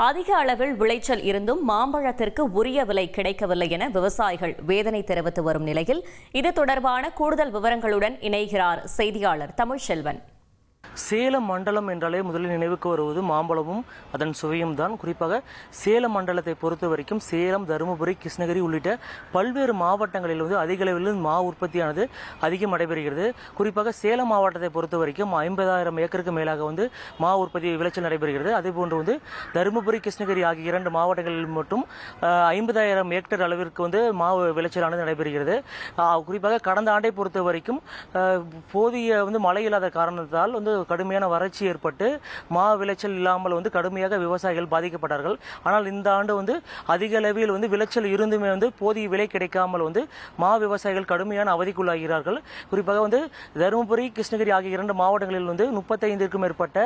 அதிக அளவில் விளைச்சல் இருந்தும் மாம்பழத்திற்கு உரிய விலை கிடைக்கவில்லை என விவசாயிகள் வேதனை தெரிவித்து வரும் நிலையில் இது தொடர்பான கூடுதல் விவரங்களுடன் இணைகிறார் செய்தியாளர் தமிழ்செல்வன். சேலம் மண்டலம் என்றாலே முதலில் நினைவுக்கு வருவது மாம்பழமும் அதன் சுவையும் தான். குறிப்பாக சேலம் மண்டலத்தை பொறுத்த வரைக்கும் சேலம், தருமபுரி, கிருஷ்ணகிரி உள்ளிட்ட பல்வேறு மாவட்டங்களில் அதிக அளவில் மா உற்பத்தியானது அதிகம் நடைபெறுகிறது. குறிப்பாக சேலம் மாவட்டத்தை பொறுத்த வரைக்கும் 50,000 ஏக்கருக்கு மேலாக மா உற்பத்தி விளைச்சல் நடைபெறுகிறது. அதேபோன்று தருமபுரி, கிருஷ்ணகிரி ஆகிய 2 மாவட்டங்களில் மட்டும் 50,000 ஏக்கர் அளவிற்கு மா விளைச்சலானது நடைபெறுகிறது. குறிப்பாக கடந்த ஆண்டை பொறுத்த வரைக்கும் போதிய மழை இல்லாத காரணத்தால் கடுமையான வறட்சி ஏற்பட்டு மா விளைச்சல் இல்லாமல் கடுமையாக விவசாயிகள் பாதிக்கப்பட்டார்கள். ஆனால் இந்த ஆண்டு அதிக அளவில் விளைச்சல் இருந்துமே போதிய விலை கிடைக்காமல் மா விவசாயிகள் கடுமையான அவதிக்குள்ளாகிறார்கள். குறிப்பாக தருமபுரி, கிருஷ்ணகிரி ஆகிய 2 மாவட்டங்களில் 35க்கும் மேற்பட்ட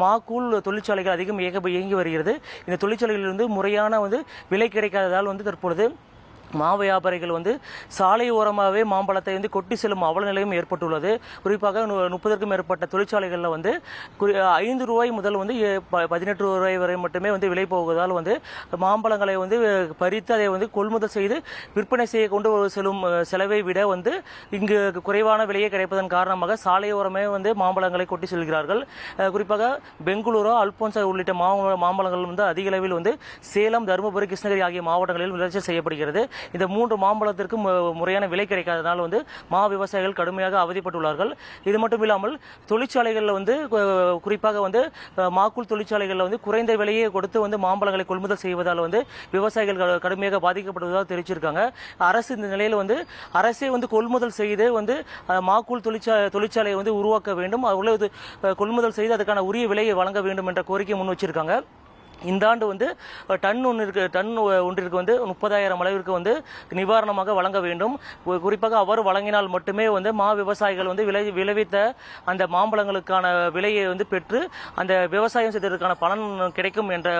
மாக்கூழ் தொழிற்சாலைகள் அதிகம் இயங்கி வருகிறது. இந்த தொழிற்சாலைகளில் முறையான விலை கிடைக்காததால் தற்பொழுது மா வியாபாரிகள் சாலை ஓரமாகவே மாம்பழத்தை கொட்டி செல்லும் அவல நிலையும் ஏற்பட்டுள்ளது. குறிப்பாக 30க்கும் மேற்பட்ட தொழிற்சாலைகளில் 5 ரூபாய் முதல் 18 ரூபாய் வரை மட்டுமே விலை போவதால் மாம்பழங்களை பறித்து அதை கொள்முதல் செய்து விற்பனை செய்ய கொண்டு செல்லும் செலவை விட இங்கு குறைவான விலையே கிடைப்பதன் காரணமாக சாலை ஓரமே மாம்பழங்களை கொட்டி செல்கிறார்கள். குறிப்பாக பெங்களூரு, அல்போன்சா உள்ளிட்ட மாம்பழங்கள் அதிக அளவில் சேலம், தருமபுரி, கிருஷ்ணகிரி ஆகிய மாவட்டங்களில் விளைச்சல் செய்யப்படுகிறது. இந்த 3 மாம்பழத்திற்கு முறையான விலை கிடைக்காததால் மா விவசாயிகள் கடுமையாக அவதிப்பட்டுள்ளார்கள். இது மட்டும் இல்லாமல் தொழிற்சாலைகளில் குறிப்பாக மாக்கூழ் தொழிற்சாலைகளில் குறைந்த விலையை கொடுத்து மாம்பழங்களை கொள்முதல் செய்வதால் விவசாயிகள் கடுமையாக பாதிக்கப்படுவதாக தெரிவிச்சிருக்காங்க. அரசு இந்த நிலையில் அரசே கொள்முதல் செய்து மாக்கூழ் தொழிற்சாலையை உருவாக்க வேண்டும், அவ்வளவு கொள்முதல் செய்து அதுக்கான உரிய விலையை வழங்க வேண்டும் என்ற கோரிக்கை முன் வச்சிருக்காங்க. இந்த ஆண்டு டன் ஒன்றிற்கு 30,000 அளவிற்கு நிவாரணமாக வழங்க வேண்டும். குறிப்பாக அவர் வழங்கினால் மட்டுமே மா விவசாயிகள் விளைவித்த அந்த மாம்பழங்களுக்கான விலையை பெற்று அந்த விவசாயம் செய்ததற்கான பலன் கிடைக்கும் என்ற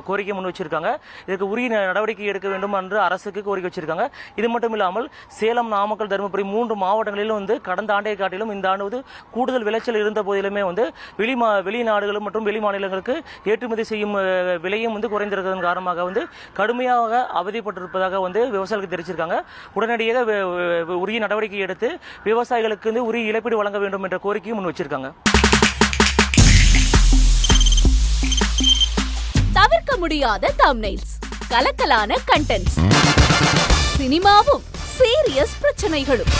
கோரிக்கை முன் வச்சிருக்காங்க. இதுக்கு உரிய நடவடிக்கை எடுக்க வேண்டும் என்று அரசுக்கு கோரிக்கை வச்சிருக்காங்க. இது மட்டும் இல்லாமல் சேலம், நாமக்கல், தருமபுரி 3 மாவட்டங்களிலும் கடந்த ஆண்டை காட்டிலும் இந்த ஆண்டு கூடுதல் விளைச்சல் இருந்த போதிலுமே வெளிநாடுகள் மற்றும் வெளி மாநிலங்களுக்கு ஏற்றுமதி செய்யும் விலையும் குறைந்திருக்கிறதன் காரணமாக கடுமையாக அவதிப்பட்டிருப்பதாக விவசாயிகளுக்கு தெரிவிச்சிருக்காங்க. உடனடியாக உரிய நடவடிக்கை எடுத்து விவசாயிகளுக்கு உரிய இழப்பீடு வழங்க வேண்டும் என்ற கோரிக்கையும் முன் வச்சிருக்காங்க. தவிர்க்க முடியாத தம்ப்நெயில்ஸ், கலக்கலான கண்டென்ட்ஸ், சினிமாவும் சீரியஸ் பிரச்சனைகளும்,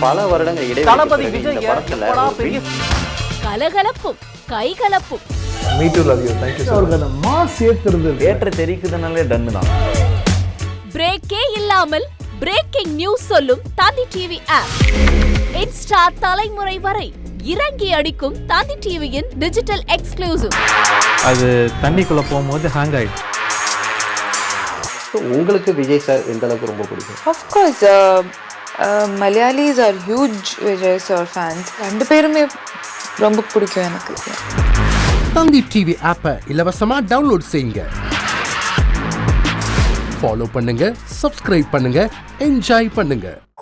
பல வருடங்கள் இடைவெளி கலகலப்பும் கைகலப்பும், Me too, love you. Thank you so much. Mass ஏத்துறது ஏற்ற தெரிக்குதுனாலே டன்னு தான். பிரேக்கே இல்லாமல் பிரேக்கிங் நியூஸ் சொல்லும் தந்தி டிவி ஆப். இன்ஸ்டா தலைமுறை வரை இறங்கி அடிக்கும் தந்தி டிவியின் டிஜிட்டல் எக்ஸ்க்ளூசிவ். அது தண்ணிக்குள்ள போகும்போது ஹேங் ஆயிடுச்சு. உங்களுக்கு விஜய் சார் எந்த அளவுக்கு ரொம்ப பிடிக்கும்? Of course, Malayalis are huge Vijay sir fans. 2 பேருமே ரொம்ப பிடிக்கும் எனக்கு. தந்தி டிவி ஆப்பை இலவசமா டவுன்லோட் செய்யுங்க. ஃபாலோ பண்ணுங்க, சப்ஸ்கிரைப் பண்ணுங்க, என்ஜாய் பண்ணுங்க.